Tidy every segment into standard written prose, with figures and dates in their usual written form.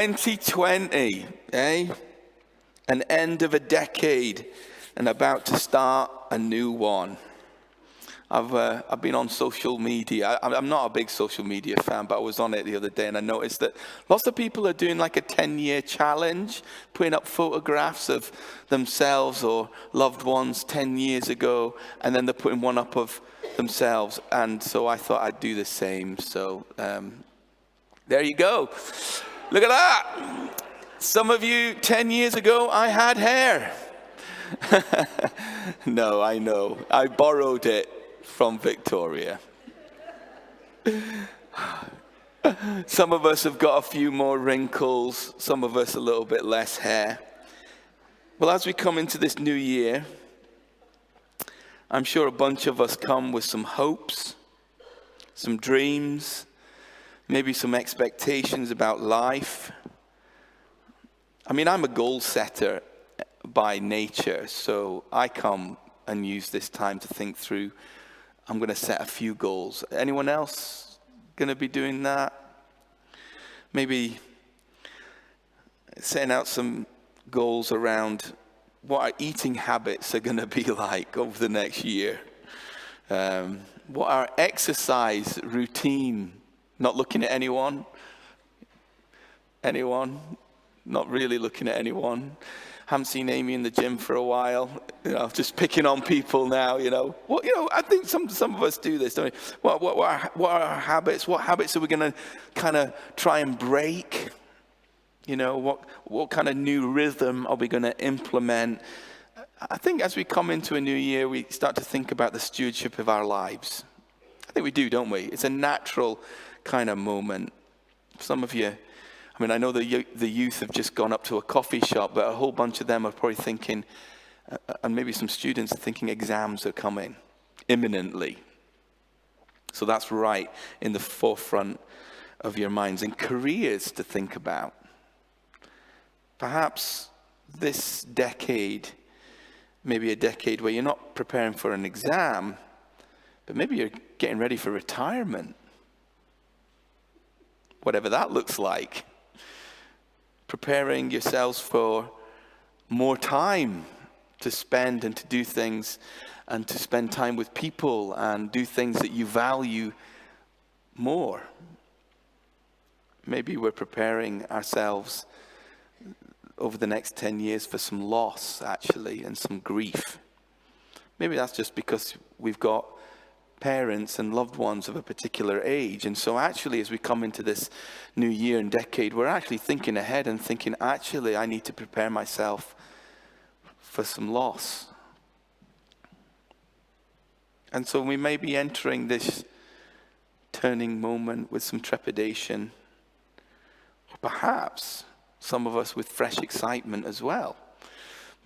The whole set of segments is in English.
2020, eh? An end of a decade and about to start a new one. I've been on social media. I'm not a big social media fan, but I was on it the other day and I noticed that lots of people are doing like a 10-year challenge, putting up photographs of themselves or loved ones 10 years ago, and then they're putting one up of themselves. And so I thought I'd do the same. So there you go. Look at that. Some of you, 10 years ago, I had hair. No, I know. I borrowed it from Victoria. Some of us have got a few more wrinkles. Some of us a little bit less hair. Well, as we come into this new year, I'm sure a bunch of us come with some hopes, some dreams, maybe some expectations about life. I mean, I'm a goal setter by nature, so I come and use this time to think through, I'm going to set a few goals. Anyone else going to be doing that? Maybe setting out some goals around what our eating habits are going to be like over the next year. What our exercise routine, not looking at anyone? Anyone? Not really looking at anyone. Haven't seen Amy in the gym for a while. Just picking on people now. Well, I think some of us do this, don't we? What are our habits? What habits are we going to kind of try and break? What kind of new rhythm are we going to implement? I think as we come into a new year, we start to think about the stewardship of our lives. I think we do, don't we? It's a natural kind of moment. Some of you, I know the youth have just gone up to a coffee shop, but a whole bunch of them are probably thinking, and maybe some students are thinking exams are coming imminently. So that's right in the forefront of your minds. And careers to think about. Perhaps this decade, maybe a decade where you're not preparing for an exam, but maybe you're getting ready for retirement. Whatever that looks like. Preparing yourselves for more time to spend and to do things and to spend time with people and do things that you value more. Maybe we're preparing ourselves over the next 10 years for some loss, actually, and some grief. Maybe that's just because we've got parents and loved ones of a particular age. And so actually, as we come into this new year and decade, we're actually thinking ahead and thinking, actually, I need to prepare myself for some loss. And so we may be entering this turning moment with some trepidation, or perhaps some of us with fresh excitement as well.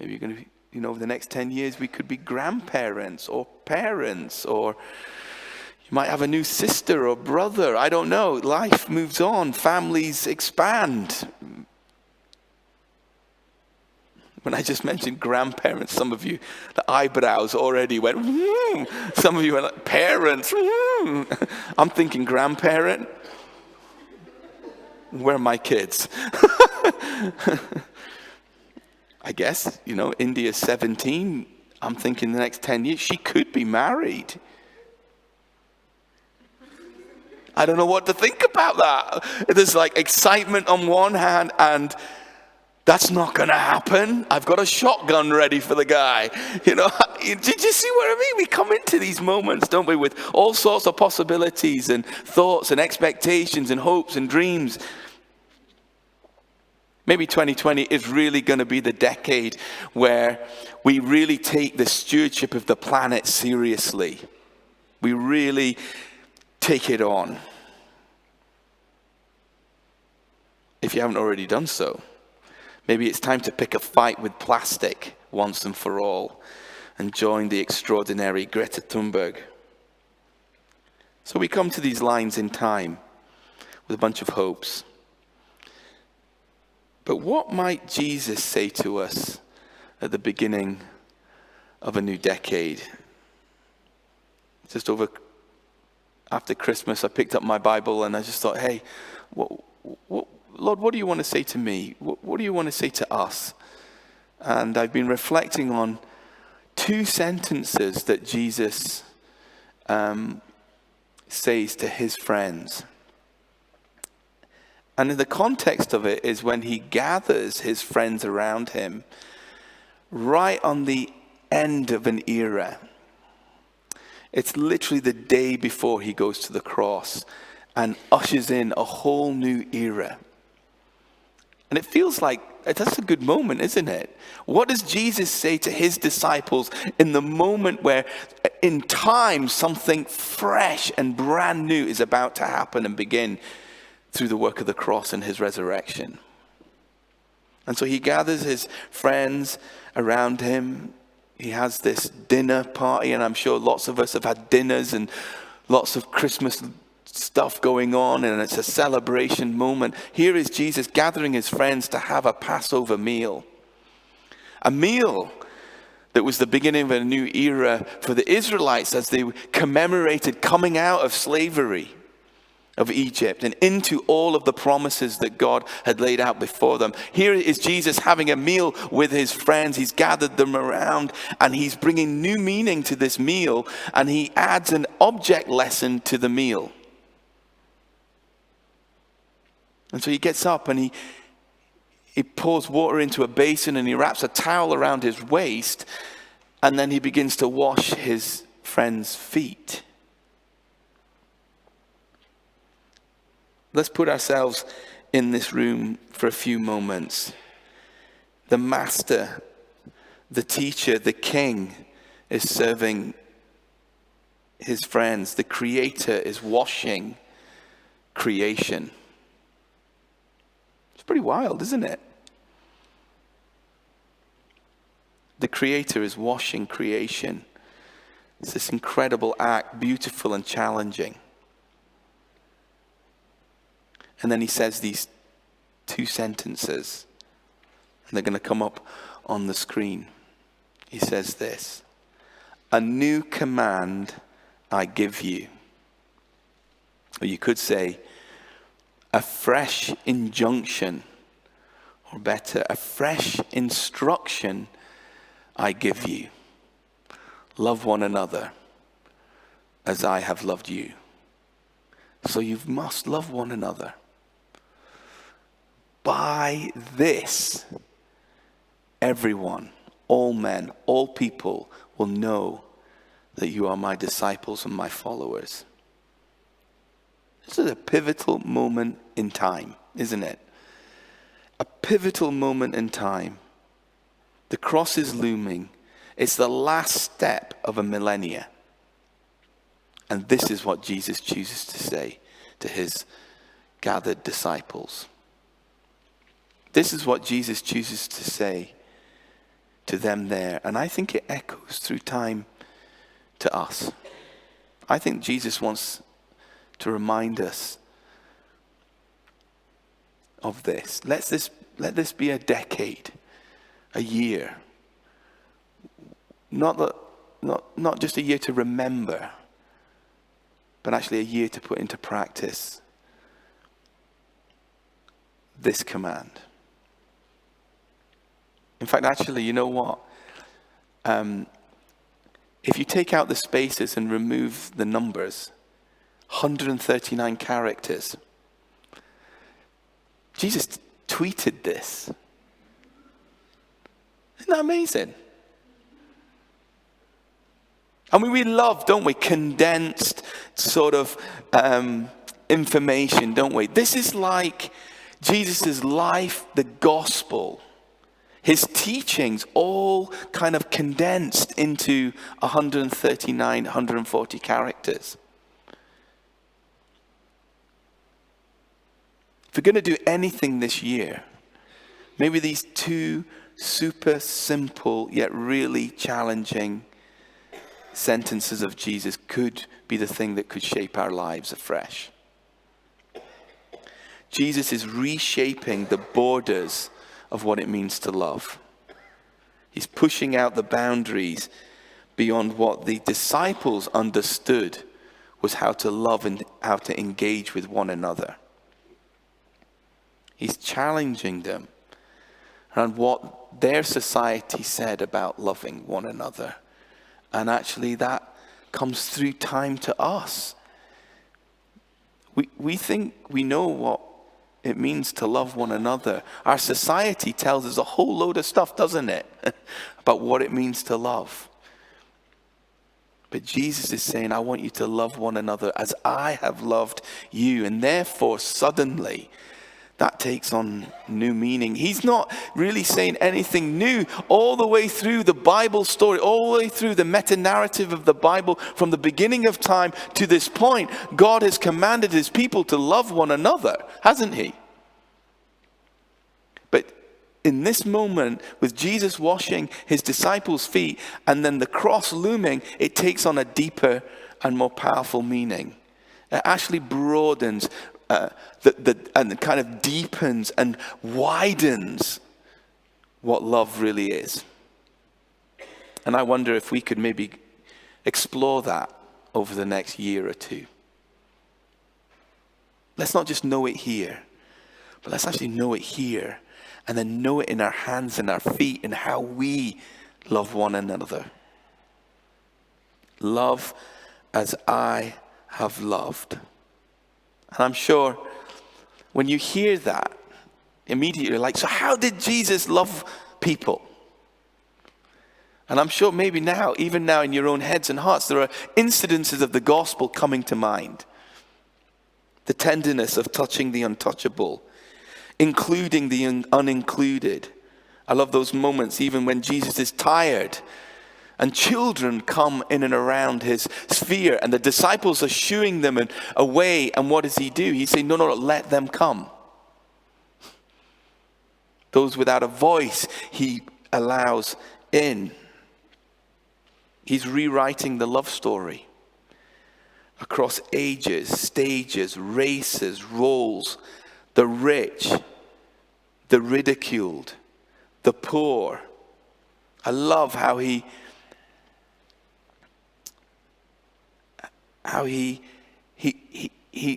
Maybe you're going to be, over the next 10 years, we could be grandparents or parents, or you might have a new sister or brother. I don't know. Life moves on. Families expand. When I just mentioned grandparents, some of you, the eyebrows already went, Some of you went like, parents, I'm thinking grandparent. Where are my kids? I guess, India's 17. I'm thinking the next 10 years, she could be married. I don't know what to think about that. There's like excitement on one hand, and that's not going to happen. I've got a shotgun ready for the guy. Did you see what I mean? We come into these moments, don't we, with all sorts of possibilities and thoughts and expectations and hopes and dreams. Maybe 2020 is really going to be the decade where we really take the stewardship of the planet seriously. We really take it on. If you haven't already done so, maybe it's time to pick a fight with plastic once and for all and join the extraordinary Greta Thunberg. So we come to these lines in time with a bunch of hopes. But what might Jesus say to us at the beginning of a new decade? Just after Christmas, I picked up my Bible and I just thought, hey, what Lord, what do you want to say to me? What do you want to say to us? And I've been reflecting on two sentences that Jesus says to his friends. And in the context of it is when he gathers his friends around him right on the end of an era. It's literally the day before he goes to the cross and ushers in a whole new era. And it feels like that's a good moment, isn't it? What does Jesus say to his disciples in the moment where in time something fresh and brand new is about to happen and begin through the work of the cross and his resurrection? And so he gathers his friends around him. He has this dinner party, and I'm sure lots of us have had dinners and lots of Christmas stuff going on, and it's a celebration moment. Here is Jesus gathering his friends to have a Passover meal. A meal that was the beginning of a new era for the Israelites as they commemorated coming out of slavery of Egypt and into all of the promises that God had laid out before them. Here is Jesus having a meal with his friends. He's gathered them around and he's bringing new meaning to this meal, and he adds an object lesson to the meal. And so he gets up and he pours water into a basin and he wraps a towel around his waist, and then he begins to wash his friends' feet. Let's put ourselves in this room for a few moments. The master, the teacher, the king is serving his friends. The creator is washing creation. It's pretty wild, isn't it? The creator is washing creation. It's this incredible act, beautiful and challenging. And then he says these two sentences, and they're going to come up on the screen. He says this: "A new command I give you." Or you could say, a fresh injunction, or better, a fresh instruction I give you. Love one another as I have loved you. So you must love one another. By this, everyone, all men, all people will know that you are my disciples and my followers. This is a pivotal moment in time, isn't it? A pivotal moment in time. The cross is looming. It's the last step of a millennia. And this is what Jesus chooses to say to his gathered disciples. This is what Jesus chooses to say to them there. And I think it echoes through time to us. I think Jesus wants to remind us of this. Let this be a decade, a year. Not just a year to remember, but actually a year to put into practice this command. In fact, actually, you know what? If you take out the spaces and remove the numbers, 139 characters. Jesus tweeted this. Isn't that amazing? I mean, we love, don't we, condensed sort of information, don't we? This is like Jesus' life, the gospel, his teachings, all kind of condensed into 139, 140 characters. If we're going to do anything this year, maybe these two super simple yet really challenging sentences of Jesus could be the thing that could shape our lives afresh. Jesus is reshaping the borders of what it means to love. He's pushing out the boundaries beyond what the disciples understood was how to love and how to engage with one another. He's challenging them around what their society said about loving one another. And actually that comes through time to us. We think we know what it means to love one another. Our society tells us a whole load of stuff, doesn't it? About what it means to love. But Jesus is saying, I want you to love one another as I have loved you. And therefore, suddenly, that takes on new meaning. He's not really saying anything new. All the way through the Bible story, all the way through the meta-narrative of the Bible, from the beginning of time to this point, God has commanded his people to love one another, hasn't he? But in this moment, with Jesus washing his disciples' feet and then the cross looming, it takes on a deeper and more powerful meaning. It actually broadens and kind of deepens and widens what love really is. And I wonder if we could maybe explore that over the next year or two. Let's not just know it here, but let's actually know it here and then know it in our hands and our feet and how we love one another. Love as I have loved. And I'm sure when you hear that, immediately you're like, so how did Jesus love people? And I'm sure maybe now, even now in your own heads and hearts, there are incidences of the gospel coming to mind. The tenderness of touching the untouchable, including the unincluded. I love those moments even when Jesus is tired and children come in and around his sphere and the disciples are shooing them away. And what does he do? He says, no, let them come. Those without a voice, he allows in. He's rewriting the love story across ages, stages, races, roles, the rich, the ridiculed, the poor. I love how he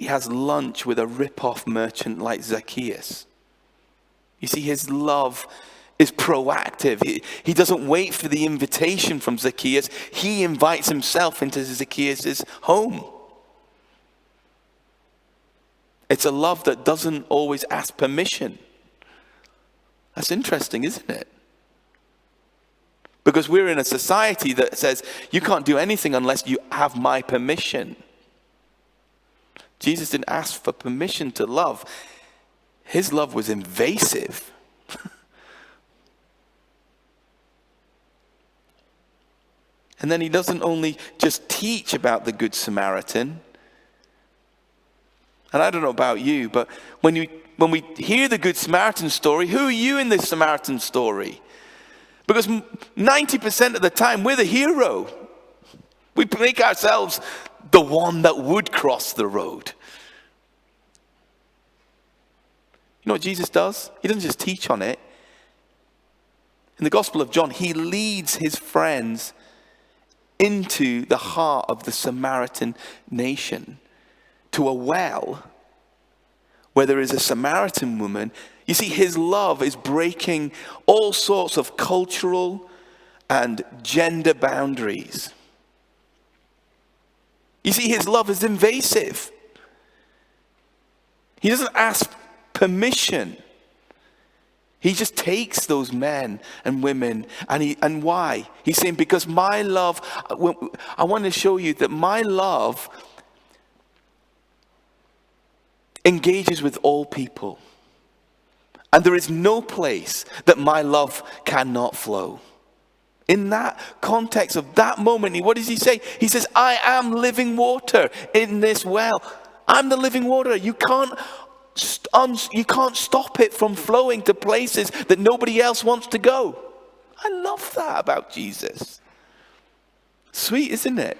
has lunch with a rip-off merchant like Zacchaeus. You see, his love is proactive. He doesn't wait for the invitation from Zacchaeus. He invites himself into Zacchaeus' home. It's a love that doesn't always ask permission. That's interesting, isn't it? Because we're in a society that says, you can't do anything unless you have my permission. Jesus didn't ask for permission to love. His love was invasive. And then he doesn't only just teach about the Good Samaritan. And I don't know about you, but when we hear the Good Samaritan story, who are you in this Samaritan story? Because 90% of the time, we're the hero. We make ourselves the one that would cross the road. You know what Jesus does? He doesn't just teach on it. In the Gospel of John, he leads his friends into the heart of the Samaritan nation, to a well where there is a Samaritan woman. You see, his love is breaking all sorts of cultural and gender boundaries. You see, his love is invasive. He doesn't ask permission. He just takes those men and women, and why? He's saying, because my love, I want to show you that my love engages with all people. And there is no place that my love cannot flow. In that context of that moment, what does he say? He says, I am living water in this well. I'm the living water. You can't stop it from flowing to places that nobody else wants to go. I love that about Jesus. Sweet, isn't it?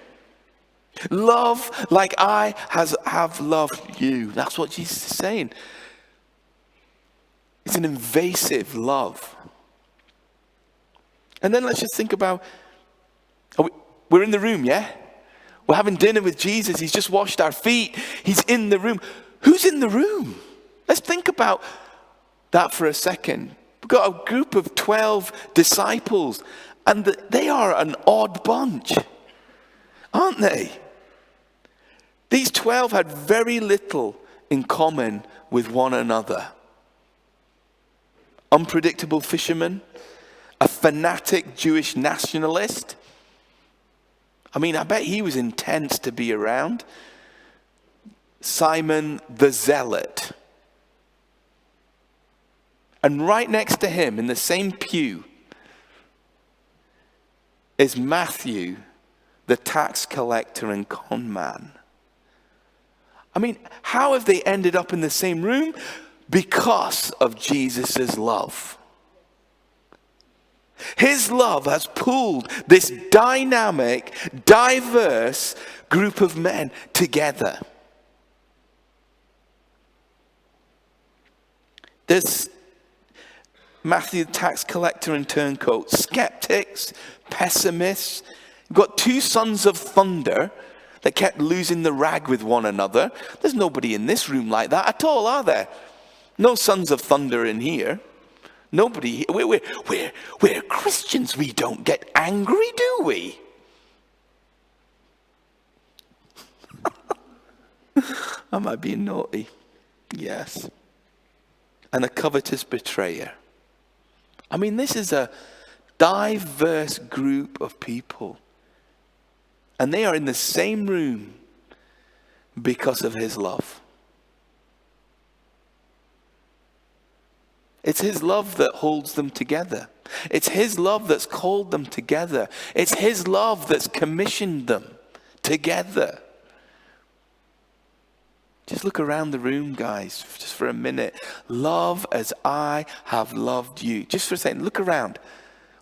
Love like I have loved you. That's what Jesus is saying. It's an invasive love. And then let's just think about, we're in the room, yeah? We're having dinner with Jesus. He's just washed our feet. He's in the room. Who's in the room? Let's think about that for a second. We've got a group of 12 disciples, and they are an odd bunch, aren't they? These 12 had very little in common with one another. Unpredictable fisherman, a fanatic Jewish nationalist. I mean, I bet he was intense to be around. Simon the Zealot. And right next to him, in the same pew, is Matthew, the tax collector and con man. I mean, how have they ended up in the same room? Because of Jesus' love. His love has pulled this dynamic, diverse group of men together. There's Matthew, the tax collector and turncoat, skeptics, pessimists. You've got two sons of thunder that kept losing the rag with one another. There's nobody in this room like that at all, are there? No sons of thunder in here. Nobody. We're Christians. We don't get angry, do we? Am I being naughty? Yes. And a covetous betrayer. I mean, this is a diverse group of people. And they are in the same room because of his love. It's his love that holds them together. It's his love that's called them together. It's his love that's commissioned them together. Just look around the room, guys, just for a minute. Love as I have loved you. Just for a second, look around.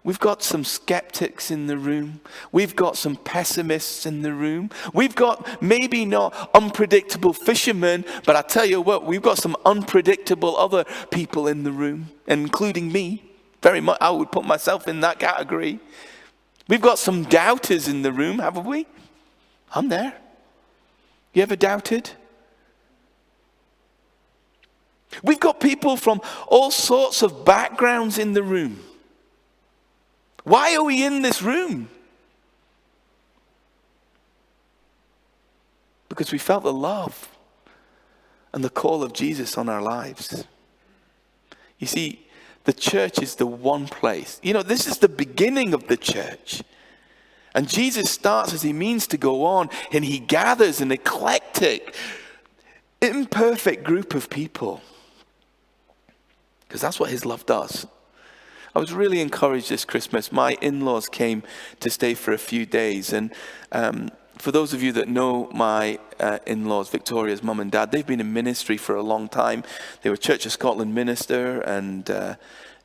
We've got some skeptics in the room. We've got some pessimists in the room. We've got maybe not unpredictable fishermen, but I tell you what, we've got some unpredictable other people in the room, including me. Very much, I would put myself in that category. We've got some doubters in the room, haven't we? I'm there. You ever doubted? We've got people from all sorts of backgrounds in the room. Why are we in this room? Because we felt the love and the call of Jesus on our lives. You see, the church is the one place. You know, this is the beginning of the church. And Jesus starts as he means to go on, and he gathers an eclectic, imperfect group of people. Because that's what his love does. I was really encouraged this Christmas. My in-laws came to stay for a few days. And for those of you that know my in-laws, Victoria's mum and dad, they've been in ministry for a long time. They were Church of Scotland minister and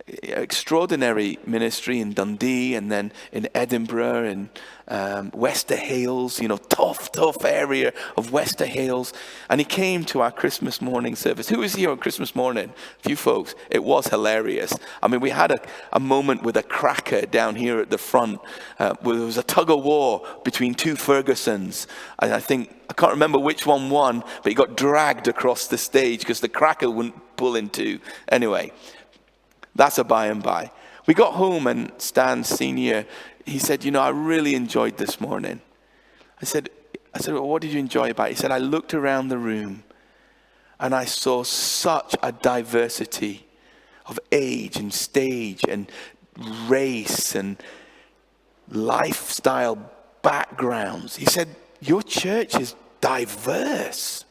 extraordinary ministry in Dundee and then in Edinburgh and Wester Hailes, you know, tough area of Wester Hailes. And he came to our Christmas morning service. Who was here on Christmas morning? A few folks. It was hilarious. I mean, we had a moment with a cracker down here at the front where there was a tug of war between two Fergusons. And I can't remember which one won, but he got dragged across the stage because the cracker wouldn't pull in two. Anyway, that's a by and by. We got home and Stan Senior, he said, you know, I really enjoyed this morning. I said, well, what did you enjoy about it? He said, I looked around the room and I saw such a diversity of age and stage and race and lifestyle backgrounds. He said, your church is diverse.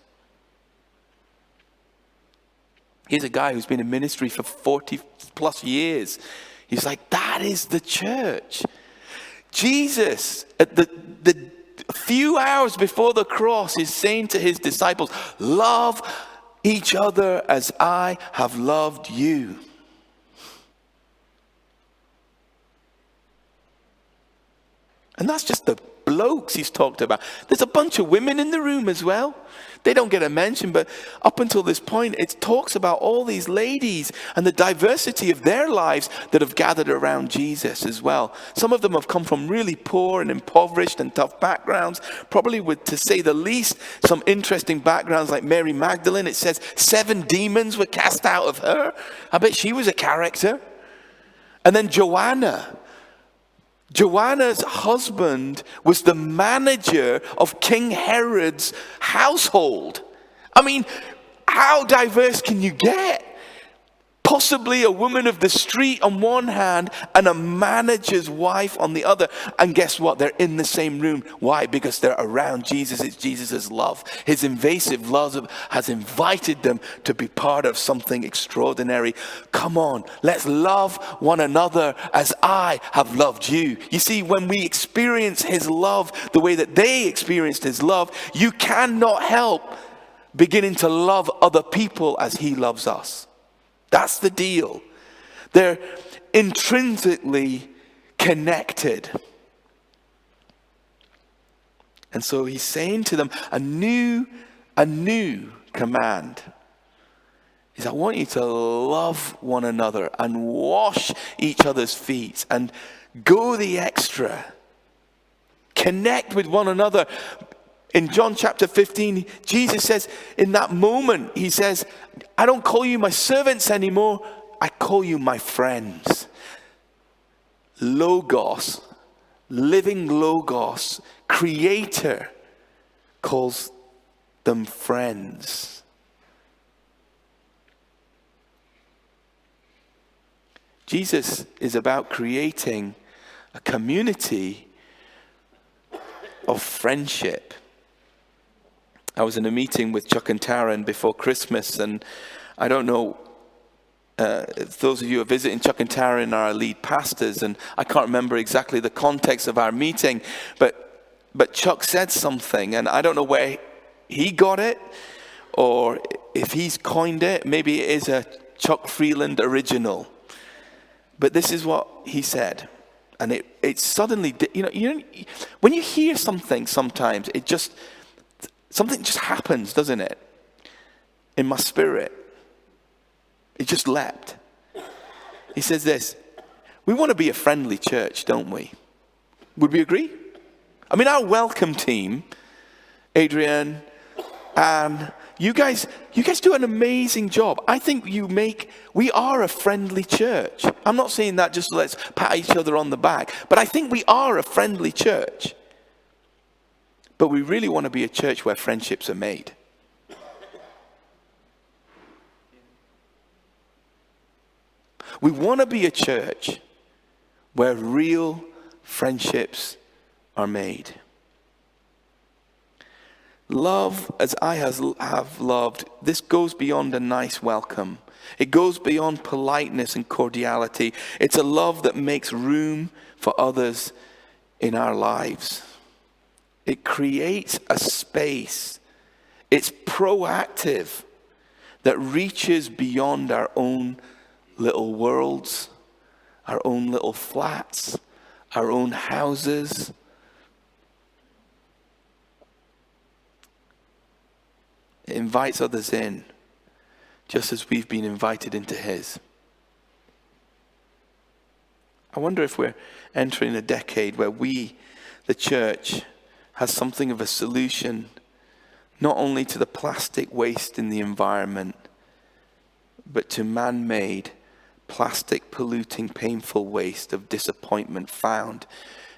Here's a guy who's been in ministry for 40 plus years. He's like, that is the church. Jesus, at the few hours before the cross, is saying to his disciples, love each other as I have loved you. And that's just the blokes he's talked about. There's a bunch of women in the room as well. They don't get a mention, but up until this point, it talks about all these ladies and the diversity of their lives that have gathered around Jesus as well. Some of them have come from really poor and impoverished and tough backgrounds, probably with, to say the least, some interesting backgrounds like Mary Magdalene. It says 7 demons were cast out of her. I bet she was a character. And then Joanna's husband was the manager of King Herod's household. I mean, how diverse can you get? Possibly a woman of the street on one hand and a manager's wife on the other. And guess what? They're in the same room. Why? Because they're around Jesus. It's Jesus' love. His invasive love has invited them to be part of something extraordinary. Come on, let's love one another as I have loved you. You see, when we experience his love the way that they experienced his love, you cannot help beginning to love other people as he loves us. That's the deal. They're intrinsically connected. And so he's saying to them, a new command is, I want you to love one another and wash each other's feet and go the extra. Connect with one another. In John chapter 15, Jesus says, in that moment, he says, I don't call you my servants anymore. I call you my friends. Logos, living Logos, creator, calls them friends. Jesus is about creating a community of friendship. I was in a meeting with Chuck and Taryn before Christmas, and I don't know if those of you who are visiting, Chuck and Taryn are our lead pastors, and I can't remember exactly the context of our meeting, but Chuck said something, and I don't know where he got it, or if he's coined it. Maybe it is a Chuck Freeland original. But this is what he said. And it suddenly, when you hear something sometimes, something just happens, doesn't it? In my spirit. It just leapt. He says this, we want to be a friendly church, don't we? Would we agree? I mean, our welcome team, Adrian, and you guys do an amazing job. I think we are a friendly church. I'm not saying that just let's pat each other on the back, but I think we are a friendly church. But we really want to be a church where friendships are made. We want to be a church where real friendships are made. Love as I have loved, this goes beyond a nice welcome. It goes beyond politeness and cordiality. It's a love that makes room for others in our lives. It creates a space. It's proactive that reaches beyond our own little worlds, our own little flats, our own houses. It invites others in, just as we've been invited into his. I wonder if we're entering a decade where we, the church, has something of a solution, not only to the plastic waste in the environment, but to man-made, plastic polluting, painful waste of disappointment found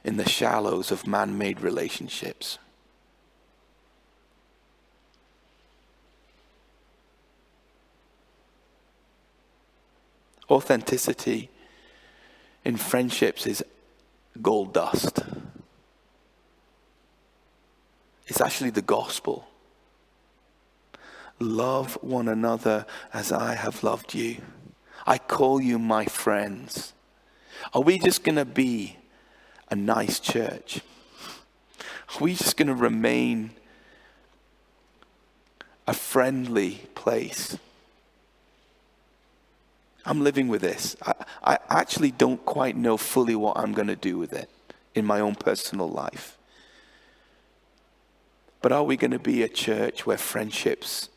in the shallows of man-made relationships. Authenticity in friendships is gold dust. It's actually the gospel. Love one another as I have loved you. I call you my friends. Are we just going to be a nice church? Are we just going to remain a friendly place? I'm living with this. I actually don't quite know fully what I'm going to do with it in my own personal life. But are we going to be a church where friendships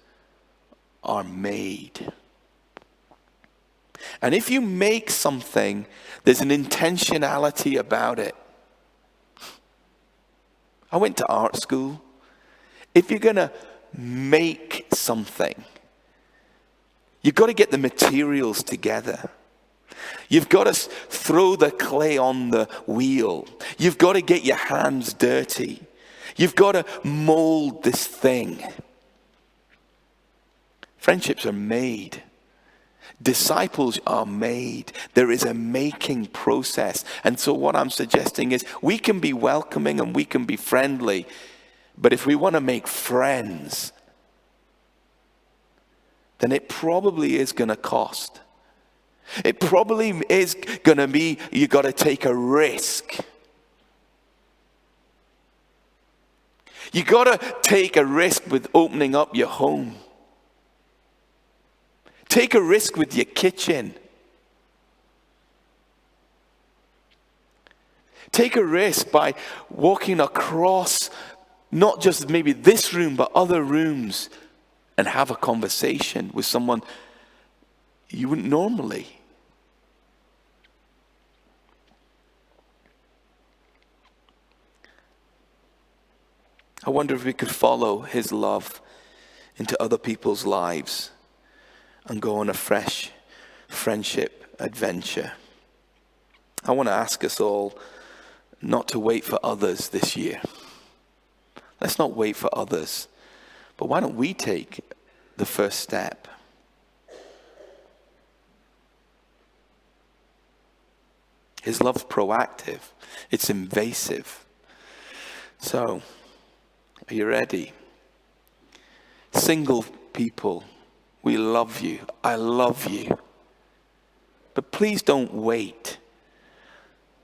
are made? And if you make something, there's an intentionality about it. I went to art school. If you're going to make something, you've got to get the materials together. You've got to throw the clay on the wheel. You've got to get your hands dirty. You've got to mold this thing. Friendships are made. Disciples are made. There is a making process. And so what I'm suggesting is we can be welcoming and we can be friendly. But if we want to make friends, then it probably is going to cost. It probably is going to be, you got to take a risk. You got to take a risk with opening up your home. Take a risk with your kitchen. Take a risk by walking across not just maybe this room, but other rooms and have a conversation with someone you wouldn't normally. I wonder if we could follow his love into other people's lives and go on a fresh friendship adventure. I want to ask us all not to wait for others this year. Let's not wait for others. But why don't we take the first step? His love's proactive. It's invasive. So, are you ready? Single people, we love you. I love you. But please don't wait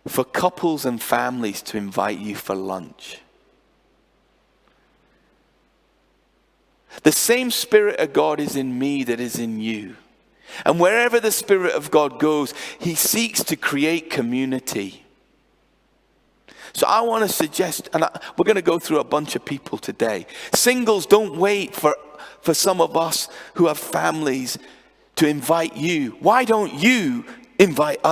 for couples and families to invite you for lunch. The same Spirit of God is in me that is in you. And wherever the Spirit of God goes, he seeks to create community. So I want to suggest, and we're going to go through a bunch of people today. Singles, don't wait for some of us who have families to invite you. Why don't you invite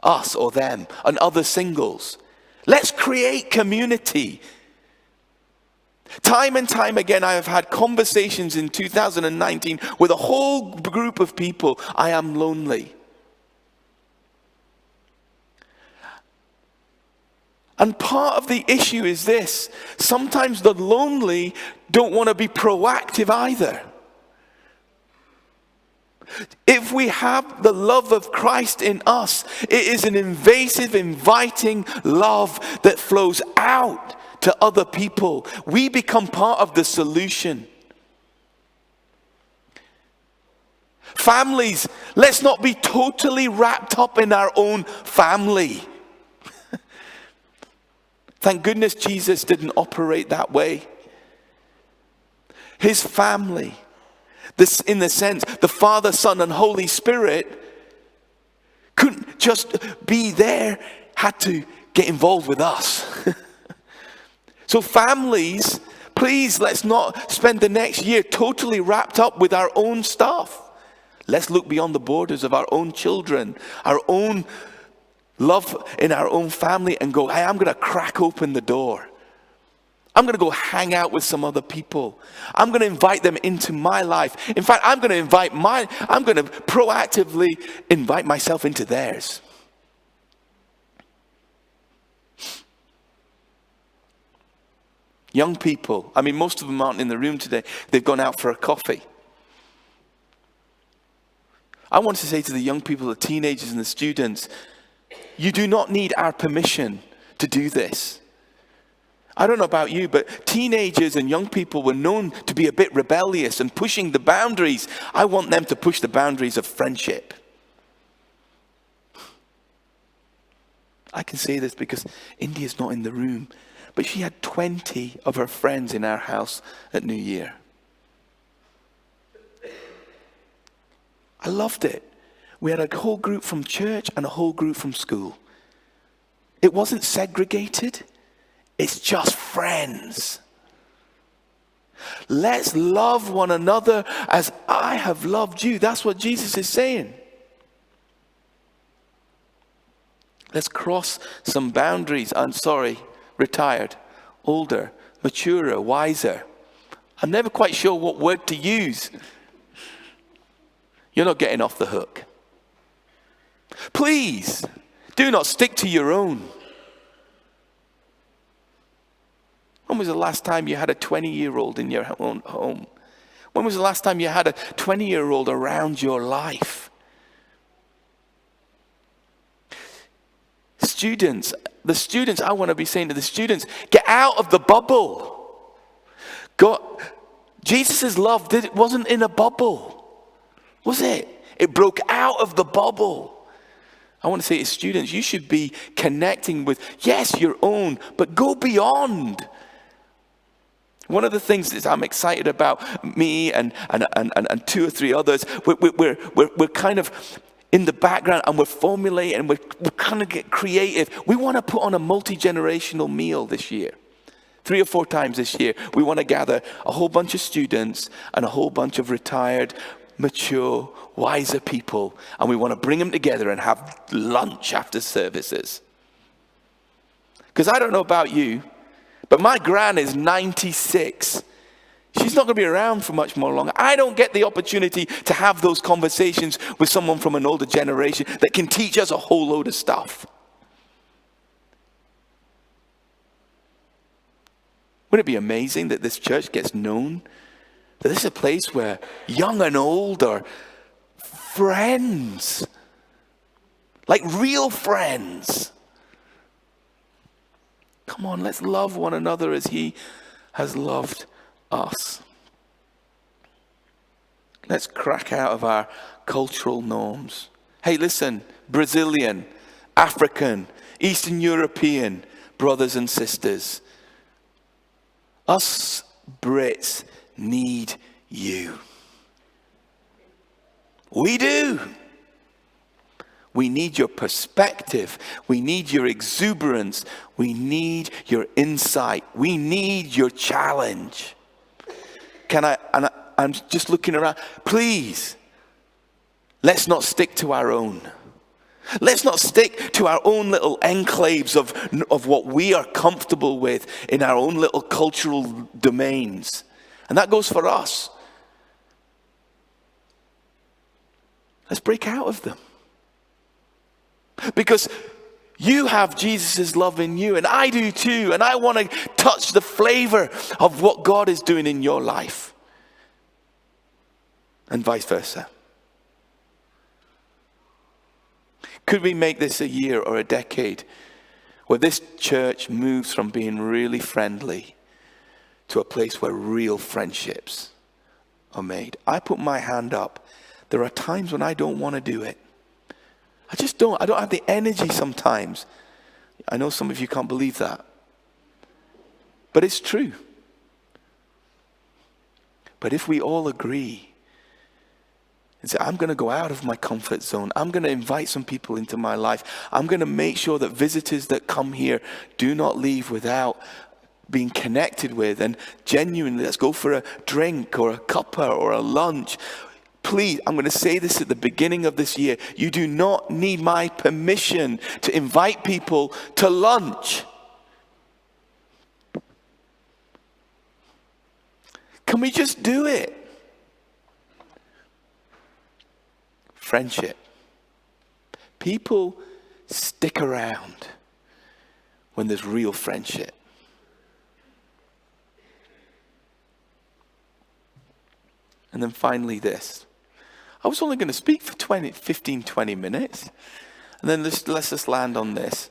us or them and other singles? Let's create community. Time and time again, I have had conversations in 2019 with a whole group of people. I am lonely. And part of the issue is this. Sometimes the lonely don't want to be proactive either. If we have the love of Christ in us, it is an invasive, inviting love that flows out to other people. We become part of the solution. Families, let's not be totally wrapped up in our own family. Thank goodness Jesus didn't operate that way. His family, this in the sense, the Father, Son, and Holy Spirit couldn't just be there, had to get involved with us. So families, please, let's not spend the next year totally wrapped up with our own stuff. Let's look beyond the borders of our own children, our own love in our own family, and go, hey, I'm going to crack open the door. I'm going to go hang out with some other people. I'm going to invite them into my life. In fact, I'm going to proactively invite myself into theirs. Young people, I mean, most of them aren't in the room today. They've gone out for a coffee. I want to say to the young people, the teenagers and the students, you do not need our permission to do this. I don't know about you, but teenagers and young people were known to be a bit rebellious and pushing the boundaries. I want them to push the boundaries of friendship. I can say this because India's not in the room, but she had 20 of her friends in our house at New Year. I loved it. We had a whole group from church and a whole group from school. It wasn't segregated. It's just friends. Let's love one another as I have loved you. That's what Jesus is saying. Let's cross some boundaries. I'm sorry, retired, older, maturer, wiser. I'm never quite sure what word to use. You're not getting off the hook. Please, do not stick to your own. When was the last time you had a 20-year-old in your own home? When was the last time you had a 20-year-old around your life? Students, I want to be saying to the students, get out of the bubble. Jesus' love wasn't in a bubble, was it? It broke out of the bubble. I want to say to students, you should be connecting with, yes, your own, but go beyond. One of the things that I'm excited about, me and two or three others, we're kind of in the background and we're formulating and we're kind of get creative. We want to put on a multi-generational meal this year. 3 or 4 times this year, we want to gather a whole bunch of students and a whole bunch of retired, mature, wiser people, and we want to bring them together and have lunch after services. Because I don't know about you, but my gran is 96. She's not going to be around for much more longer. I don't get the opportunity to have those conversations with someone from an older generation that can teach us a whole load of stuff. Wouldn't it be amazing that this church gets known? That this is a place where young and old are friends. Like real friends. Come on, let's love one another as he has loved us. Let's crack out of our cultural norms. Hey, listen, Brazilian, African, Eastern European brothers and sisters. Us Brits need you. We do. We need your perspective. We need your exuberance. We need your insight. We need your challenge. I'm just looking around. Please, let's not stick to our own. Let's not stick to our own little enclaves of what we are comfortable with in our own little cultural domains. And that goes for us. Let's break out of them. Because you have Jesus' love in you, and I do too, and I want to touch the flavor of what God is doing in your life. And vice versa. Could we make this a year or a decade where this church moves from being really friendly to a place where real friendships are made? I put my hand up. There are times when I don't want to do it. I just don't. I don't have the energy sometimes. I know some of you can't believe that. But it's true. But if we all agree and say, I'm going to go out of my comfort zone. I'm going to invite some people into my life. I'm going to make sure that visitors that come here do not leave without being connected with, and genuinely, let's go for a drink or a cuppa or a lunch. Please, I'm going to say this at the beginning of this year. You do not need my permission to invite people to lunch. Can we just do it? Friendship. People stick around when there's real friendship. And then finally this. I was only going to speak for 15, 20 minutes. And then let's just land on this.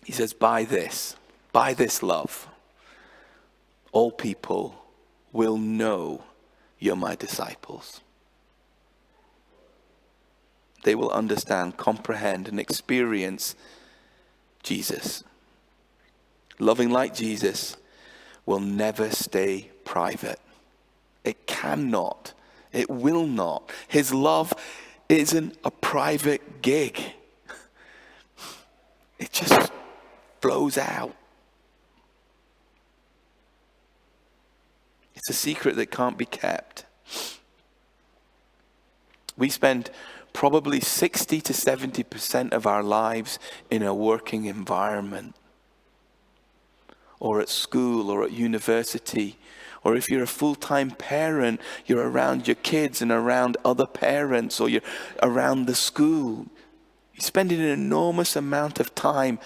He says, by this love, all people will know you're my disciples. They will understand, comprehend, and experience Jesus. Loving like Jesus will never stay private. It cannot. It will not. His love isn't a private gig. It just flows out. It's a secret that can't be kept. We spend probably 60 to 70% of our lives in a working environment, or at school, or at university, or if you're a full-time parent, you're around your kids and around other parents, or you're around the school. You're spending an enormous amount of time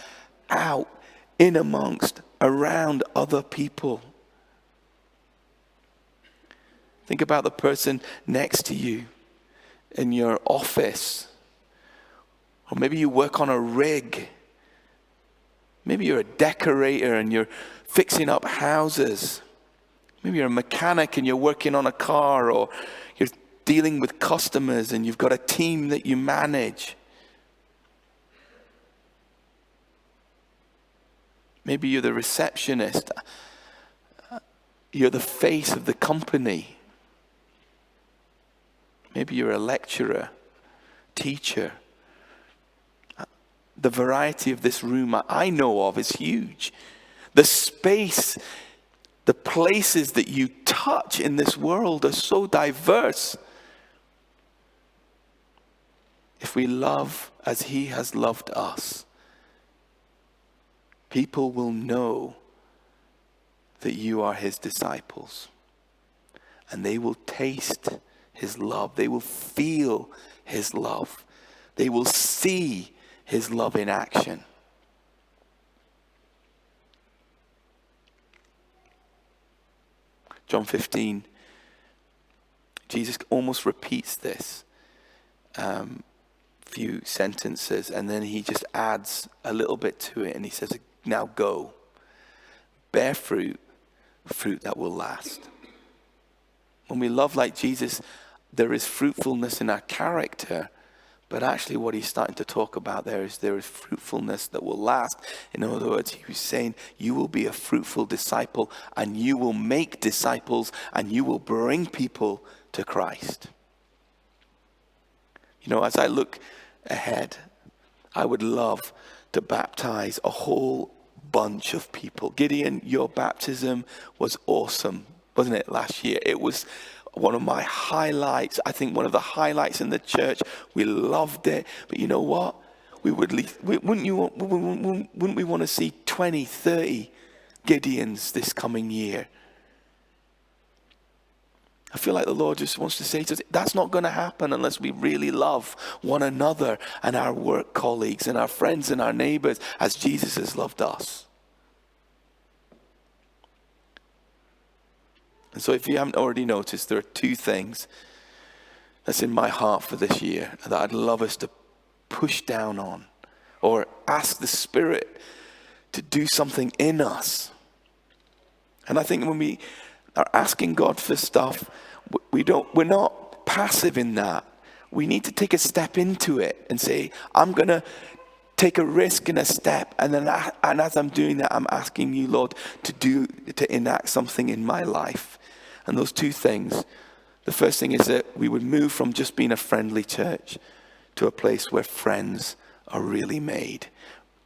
out, in amongst, around other people. Think about the person next to you in your office. Or maybe you work on a rig. Maybe you're a decorator and you're fixing up houses. Maybe you're a mechanic and you're working on a car, or you're dealing with customers and you've got a team that you manage. Maybe you're the receptionist. You're the face of the company. Maybe you're a lecturer, teacher. The variety of this room I know of is huge. The space, the places that you touch in this world are so diverse. If we love as he has loved us, people will know that you are his disciples. And they will taste his love. They will feel his love. They will see his love in action. John 15, Jesus almost repeats this few sentences, and then he just adds a little bit to it, and he says, now go, bear fruit that will last. When we love like Jesus, there is fruitfulness in our character, but actually what he's starting to talk about there is fruitfulness that will last. In other words, he was saying you will be a fruitful disciple, and you will make disciples, and you will bring people to Christ. You know, as I look ahead, I would love to baptize a whole bunch of people. Gideon, your baptism was awesome, wasn't it, last year? It was one of my highlights. I think one of the highlights in the church. We loved it. But you know what? Wouldn't we want to see 20, 30 Gideons this coming year? I feel like the Lord just wants to say to us, that's not going to happen unless we really love one another and our work colleagues and our friends and our neighbors as Jesus has loved us. And so if you haven't already noticed, there are two things that's in my heart for this year that I'd love us to push down on, or ask the Spirit to do something in us. And I think when we are asking God for stuff, we're not passive in that. We need to take a step into it and say, I'm going to take a risk and a step, and as I'm doing that, I'm asking you, Lord, to enact something in my life. And those two things, the first thing is that we would move from just being a friendly church to a place where friends are really made.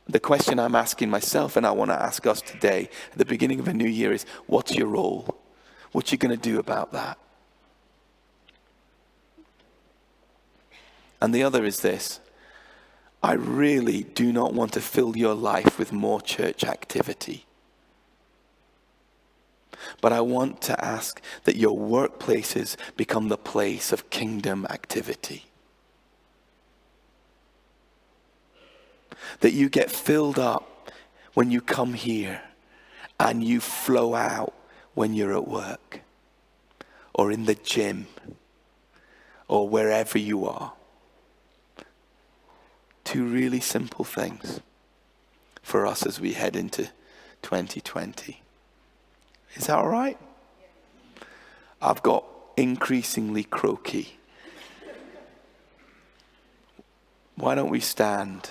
The question I'm asking myself, and I want to ask us today at the beginning of a new year, is what's your role? What you going to do about that? And the other is this: I really do not want to fill your life with more church activity. But I want to ask that your workplaces become the place of kingdom activity. That you get filled up when you come here, and you flow out when you're at work, or in the gym, or wherever you are. Two really simple things for us as we head into 2020. Is that all right? I've got increasingly croaky. Why don't we stand?